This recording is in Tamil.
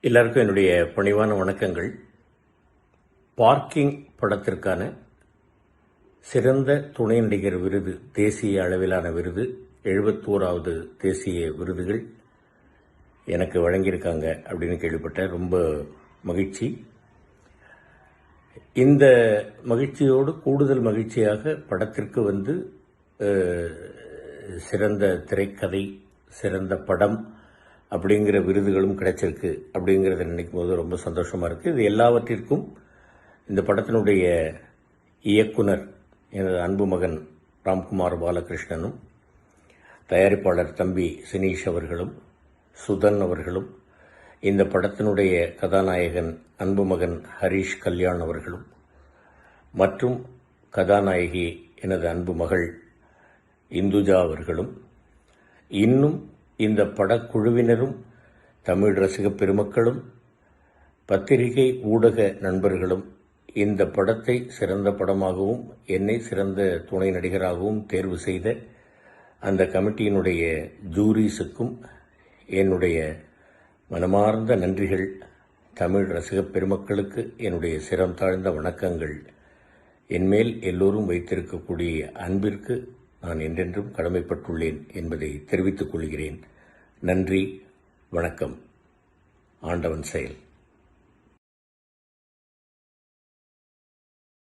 எல்லாருக்கும் என்னுடைய பணிவான வணக்கங்கள். பார்க்கிங் படத்திற்கான சிறந்த துணை நடிகர் விருது, தேசிய அளவிலான விருது, 71வது தேசிய விருதுகள் எனக்கு வழங்கியிருக்காங்க அப்படின்னு கேள்விப்பட்டேன். ரொம்ப மகிழ்ச்சி. இந்த மகிழ்ச்சியோடு கூடுதல் மகிழ்ச்சியாக படத்திற்கு சிறந்த திரைக்கதை, சிறந்த படம் அப்படிங்கிற விருதுகளும் கிடைச்சிருக்கு. அப்படிங்கிறத நினைக்கும் போது ரொம்ப சந்தோஷமாக இருக்குது. இது எல்லாவற்றிற்கும் இந்த படத்தினுடைய இயக்குனர் எனது அன்பு மகன் ராம்குமார் பாலகிருஷ்ணனும், தயாரிப்பாளர் தம்பி சினீஷ் அவர்களும், சுதன் அவர்களும், இந்த படத்தினுடைய கதாநாயகன் அன்பு மகன் ஹரீஷ் கல்யாண் அவர்களும், மற்றும் கதாநாயகி எனது அன்பு மகள் இந்துஜா அவர்களும், இன்னும் இந்த படக்குழுவினரும், தமிழ் ரசிக பெருமக்களும், பத்திரிகை ஊடக நண்பர்களும் இந்த படத்தை சிறந்த படமாகவும் என்னை சிறந்த துணை நடிகராகவும் தேர்வு செய்த அந்த கமிட்டியினுடைய ஜூரிஸுக்கும் என்னுடைய மனமார்ந்த நன்றிகள். தமிழ் ரசிக பெருமக்களுக்கு என்னுடைய சிரம் தாழ்ந்த வணக்கங்கள். என்மேல் எல்லோரும் வைத்திருக்கக்கூடிய அன்பிற்கு நான் என்றென்றும் கடமைப்பட்டுள்ளேன் என்பதை தெரிவித்துக் கொள்கிறேன். நன்றி, வணக்கம். ஆண்டவன் செயல்.